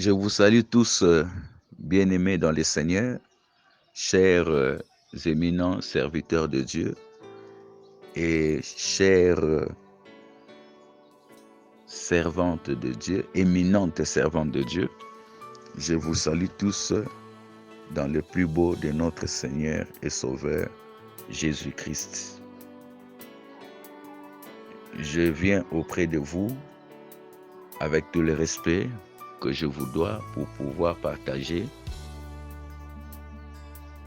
Je vous salue tous, bien-aimés dans le Seigneur, chers éminents serviteurs de Dieu et chères servantes de Dieu, éminentes servantes de Dieu. Je vous salue tous dans le plus beau de notre Seigneur et Sauveur, Jésus-Christ. Je viens auprès de vous avec tout le respect que je vous dois pour pouvoir partager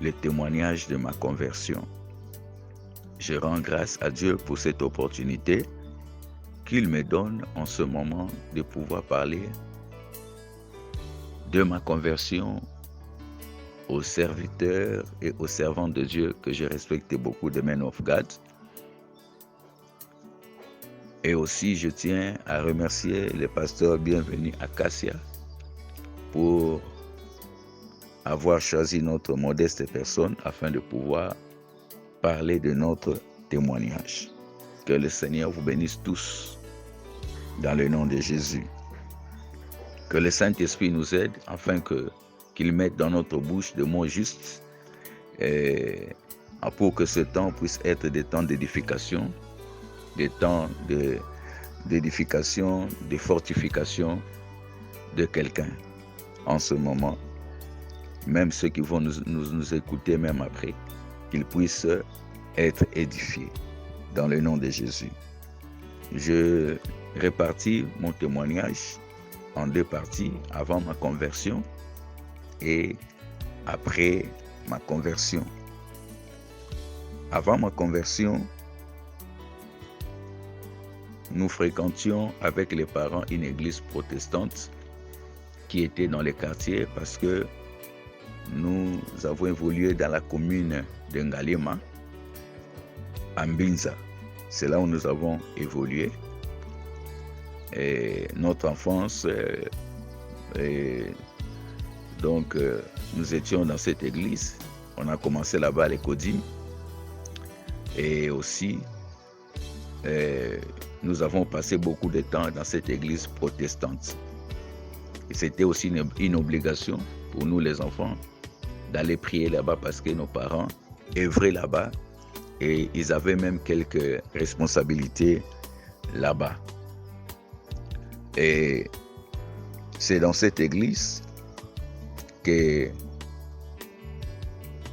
le témoignage de ma conversion. Je rends grâce à Dieu pour cette opportunité qu'il me donne en ce moment de pouvoir parler de ma conversion aux serviteurs et aux servants de Dieu que je respecte beaucoup, de Men of God. Et aussi, je tiens à remercier le pasteur Bienvenu Acacia pour avoir choisi notre modeste personne afin de pouvoir parler de notre témoignage. Que le Seigneur vous bénisse tous dans le nom de Jésus. Que le Saint-Esprit nous aide afin qu'il mette dans notre bouche des mots justes pour que ce temps puisse être des temps d'édification, des temps d'édification, de fortification de quelqu'un en ce moment. Même ceux qui vont nous écouter même après, qu'ils puissent être édifiés dans le nom de Jésus. Je répartis mon témoignage en deux parties, avant ma conversion et après ma conversion. Avant ma conversion, nous fréquentions avec les parents une église protestante qui était dans les quartiers parce que nous avons évolué dans la commune de Ngalema, à Mbinza. C'est là où nous avons évolué. Et notre enfance, nous étions dans cette église. On a commencé là-bas à l'Ecodim. Et aussi, nous avons passé beaucoup de temps dans cette église protestante. Et c'était aussi une obligation pour nous les enfants d'aller prier là-bas parce que nos parents œuvraient là-bas et ils avaient même quelques responsabilités là-bas. Et c'est dans cette église que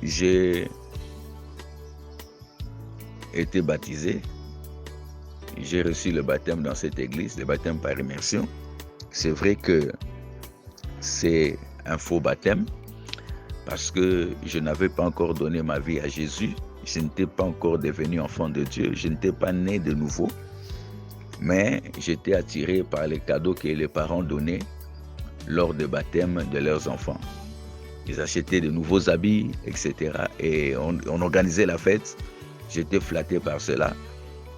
j'ai été baptisé. J'ai reçu le baptême dans cette église, le baptême par immersion. C'est vrai que c'est un faux baptême parce que je n'avais pas encore donné ma vie à Jésus. Je n'étais pas encore devenu enfant de Dieu. Je n'étais pas né de nouveau. Mais j'étais attiré par les cadeaux que les parents donnaient lors du baptême de leurs enfants. Ils achetaient de nouveaux habits, etc. Et on organisait la fête. J'étais flatté par cela.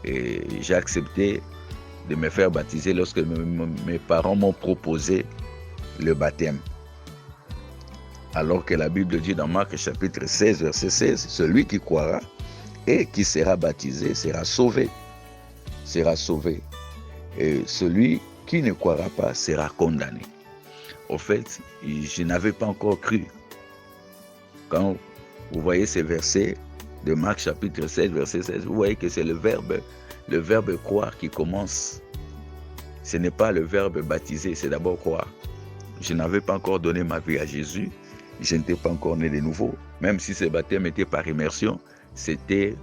Et j'ai accepté de me faire baptiser lorsque mes parents m'ont proposé le baptême. Alors que la Bible dit dans Marc chapitre 16, verset 16, celui qui croira et qui sera baptisé sera sauvé. Sera sauvé. Et celui qui ne croira pas sera condamné. Au fait, je n'avais pas encore cru. Quand vous voyez ces versets de Marc chapitre 16, verset 16, vous voyez que c'est le verbe croire qui commence. Ce n'est pas le verbe baptiser, c'est d'abord croire. Je n'avais pas encore donné ma vie à Jésus. Je n'étais pas encore né de nouveau. Même si ce baptême était par immersion, c'était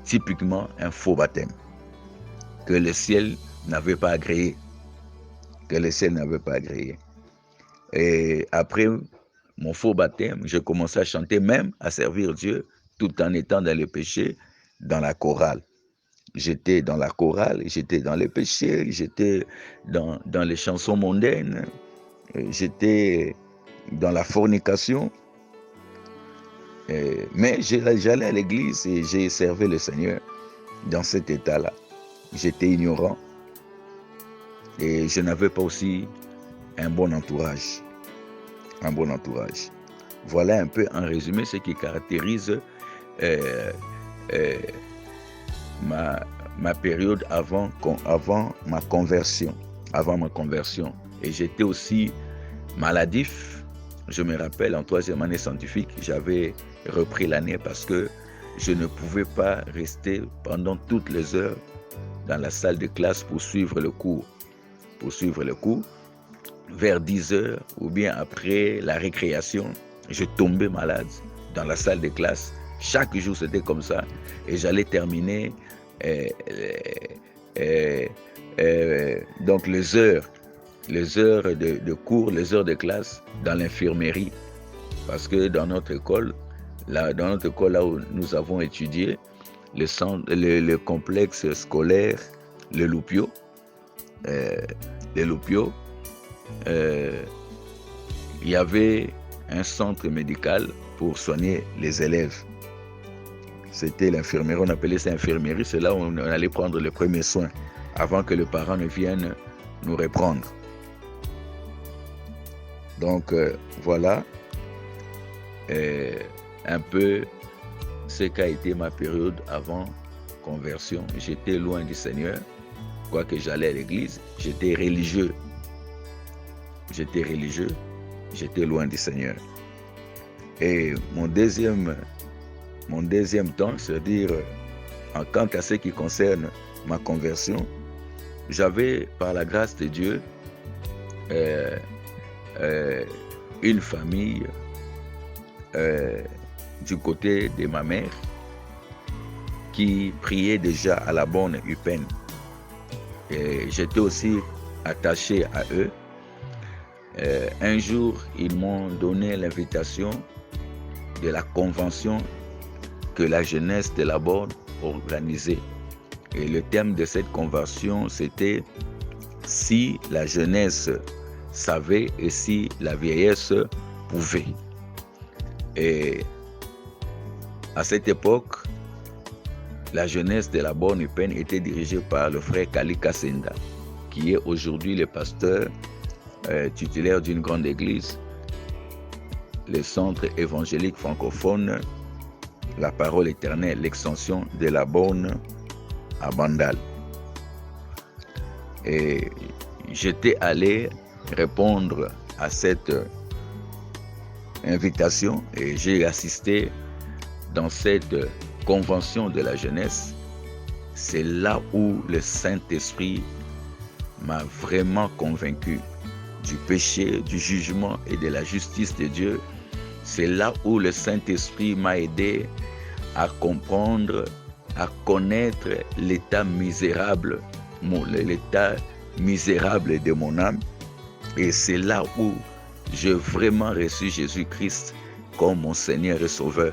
typiquement un faux baptême que le ciel n'avait pas agréé. Et après mon faux baptême, j'ai commencé à chanter, même à servir Dieu, tout en étant dans le péché, dans la chorale. J'étais dans la chorale, j'étais dans les péchés, j'étais dans les chansons mondaines, j'étais dans la fornication. Mais j'allais à l'église et j'ai servi le Seigneur dans cet état-là. J'étais ignorant et je n'avais pas aussi un bon entourage. Voilà un peu en résumé ce qui caractérise ma période avant ma conversion. Et j'étais aussi maladif. Je me rappelle, en 3e année scientifique, j'avais repris l'année parce que je ne pouvais pas rester pendant toutes les heures dans la salle de classe pour suivre le cours. Vers 10 heures ou bien après la récréation, je tombais malade dans la salle de classe. Chaque jour, c'était comme ça. Et j'allais terminer donc les heures de cours, les heures de classe dans l'infirmerie. Parce que dans notre école, là où nous avons étudié, le complexe scolaire, le Loupio, il y avait un centre médical pour soigner les élèves. C'était l'infirmerie, on appelait ça infirmerie, c'est là où on allait prendre les premiers soins avant que le parent ne vienne nous reprendre. Donc voilà un peu ce qu'a été ma période avant conversion. J'étais loin du Seigneur, quoique j'allais à l'église, j'étais religieux, j'étais loin du Seigneur. Et mon deuxième temps, c'est-à-dire quant à ce qui concerne ma conversion, j'avais par la grâce de Dieu une famille du côté de ma mère qui priait déjà à la bonne Eupen. Et j'étais aussi attaché à eux. Un jour, ils m'ont donné l'invitation de la convention que la jeunesse de la Borne organisait. Et le thème de cette convention, c'était « Si la jeunesse savait et si la vieillesse pouvait ». Et à cette époque, la jeunesse de la Borne Eupen était dirigée par le frère Kali Kassenda, qui est aujourd'hui le pasteur titulaire d'une grande église, le centre évangélique francophone, la parole éternelle, l'extension de la Borne à Bandal. Et j'étais allé répondre à cette invitation et j'ai assisté dans cette convention de la jeunesse. C'est là où le Saint-Esprit m'a vraiment convaincu du péché, du jugement et de la justice de Dieu. C'est là où le Saint-Esprit m'a aidé à comprendre, à connaître l'état misérable de mon âme. Et c'est là où j'ai vraiment reçu Jésus-Christ comme mon Seigneur et Sauveur.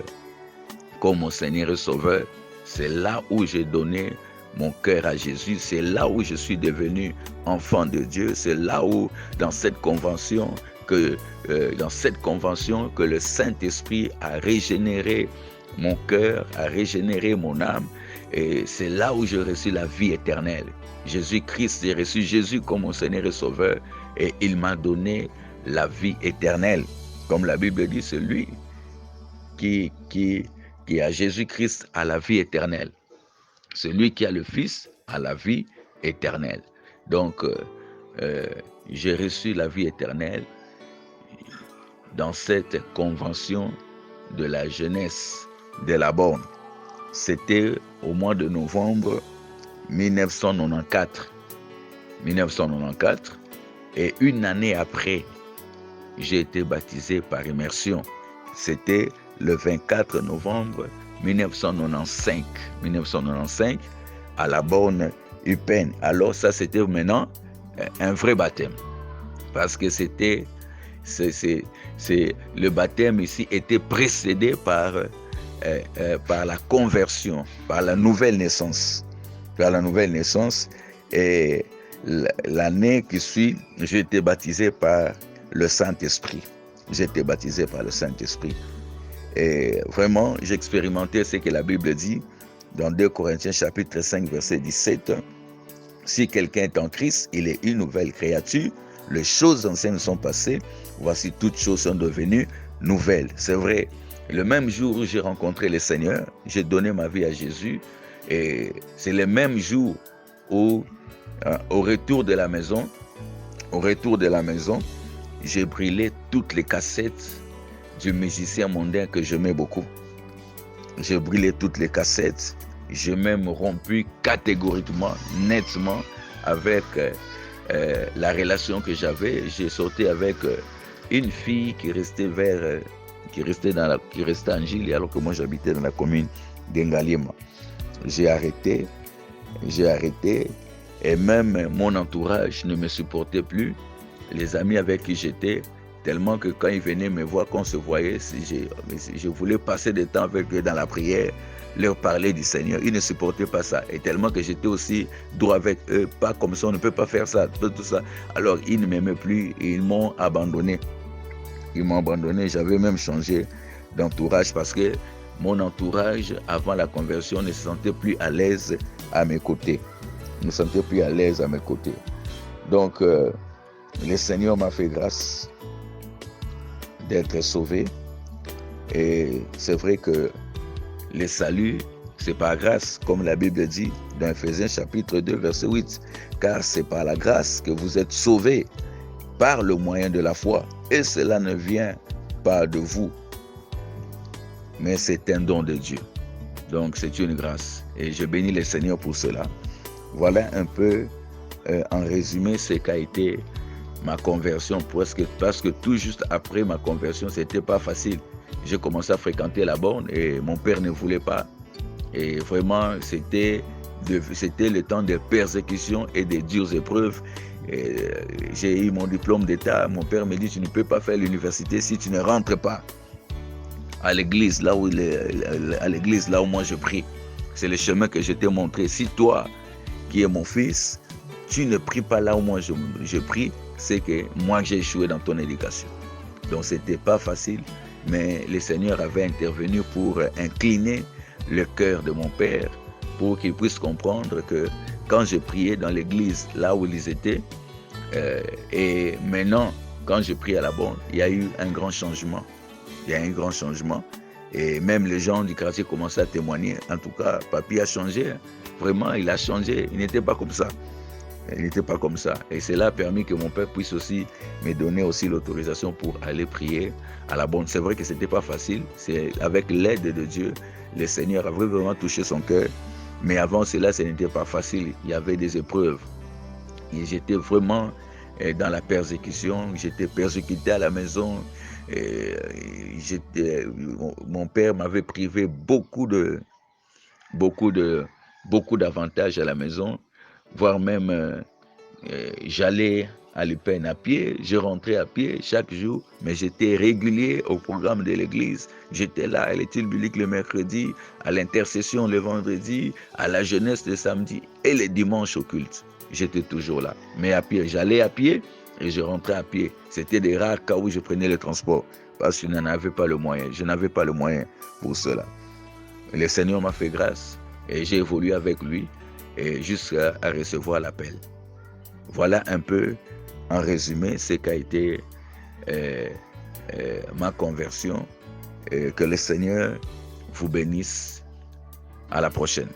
C'est là où j'ai donné mon cœur à Jésus. C'est là où je suis devenu enfant de Dieu. C'est là où, dans cette convention, que le Saint-Esprit a régénéré mon cœur, a régénéré mon âme. Et c'est là où j'ai reçu la vie éternelle. Jésus-Christ, j'ai reçu Jésus comme mon Seigneur et Sauveur. Et il m'a donné la vie éternelle. Comme la Bible dit, celui qui a Jésus-Christ a la vie éternelle. Celui qui a le Fils a la vie éternelle. Donc, j'ai reçu la vie éternelle dans cette convention de la jeunesse de la Borne. C'était au mois de novembre 1994. Et une année après, j'ai été baptisé par immersion. C'était le 24 novembre 1995 à la Borne Eupen. Alors ça, c'était maintenant un vrai baptême. Parce que le baptême ici était précédé par la conversion, par la nouvelle naissance. Et l'année qui suit, j'ai été baptisé par le Saint-Esprit. Et vraiment, j'ai expérimenté ce que la Bible dit dans 2 Corinthiens chapitre 5, verset 17. Si quelqu'un est en Christ, il est une nouvelle créature. Les choses anciennes sont passées. Voici, toutes choses sont devenues nouvelles. C'est vrai. Le même jour où j'ai rencontré le Seigneur, j'ai donné ma vie à Jésus. Et c'est le même jour où, au retour de la maison, j'ai brûlé toutes les cassettes du musicien mondain que j'aimais beaucoup. J'ai brûlé toutes les cassettes. J'ai même rompu catégoriquement, nettement avec la relation que j'avais. J'ai sauté avec une fille qui restait en Gili, alors que moi j'habitais dans la commune d'Engaliema. J'ai arrêté et même mon entourage ne me supportait plus. Les amis avec qui j'étais, tellement que quand ils venaient me voir, qu'on se voyait, je voulais passer du temps avec eux dans la prière, leur parler du Seigneur. Ils ne supportaient pas ça. Et tellement que j'étais aussi droit avec eux, pas comme ça, on ne peut pas faire ça, tout ça. Alors ils ne m'aimaient plus et ils m'ont abandonné. J'avais même changé d'entourage parce que mon entourage, avant la conversion, ne se sentait plus à l'aise à mes côtés. Donc, le Seigneur m'a fait grâce d'être sauvé. Et c'est vrai que le salut, c'est par grâce, comme la Bible dit dans Ephésiens chapitre 2, verset 8. Car c'est par la grâce que vous êtes sauvés, par le moyen de la foi. Et cela ne vient pas de vous, mais c'est un don de Dieu. Donc c'est une grâce. Et je bénis le Seigneur pour cela. Voilà un peu, en résumé, ce qu'a été ma conversion. Parce que tout juste après ma conversion, c'était pas facile. J'ai commencé à fréquenter la borne et mon père ne voulait pas. Et vraiment, c'était le temps des persécutions et des dures épreuves. J'ai eu mon diplôme d'État. Mon père me dit, tu ne peux pas faire l'université si tu ne rentres pas à l'église, là où moi je prie. C'est le chemin que je t'ai montré. Si toi, qui es mon fils, tu ne pries pas là où moi je prie, c'est que moi j'ai échoué dans ton éducation. Donc c'était pas facile, mais le Seigneur avait intervenu pour incliner le cœur de mon père, pour qu'il puisse comprendre que quand je priais dans l'église, là où ils étaient, et maintenant, quand je prie à la borne, il y a eu un grand changement. Et même les gens du quartier commençaient à témoigner. En tout cas, papy a changé. Vraiment, il a changé. Il n'était pas comme ça. Et cela a permis que mon père puisse aussi me donner aussi l'autorisation pour aller prier à la borne. C'est vrai que ce n'était pas facile. C'est avec l'aide de Dieu, le Seigneur avait vraiment touché son cœur. Mais avant cela, ce n'était pas facile. Il y avait des épreuves. Et j'étais vraiment dans la persécution. J'étais persécuté à la maison. Mon père m'avait privé beaucoup d'avantages à la maison, voire même j'allais à l'Eupen à pied, je rentrais à pied chaque jour, mais j'étais régulier au programme de l'église. J'étais là à l'étude biblique le mercredi, à l'intercession le vendredi, à la jeunesse le samedi et les dimanches au culte. J'étais toujours là, mais à pied. J'allais à pied et je rentrais à pied. C'était des rares cas où je prenais le transport parce que je n'avais pas le moyen. Je n'avais pas le moyen pour cela. Le Seigneur m'a fait grâce et j'ai évolué avec lui et jusqu'à recevoir l'appel. Voilà un peu en résumé ce qu'a été ma conversion. Que le Seigneur vous bénisse. À la prochaine.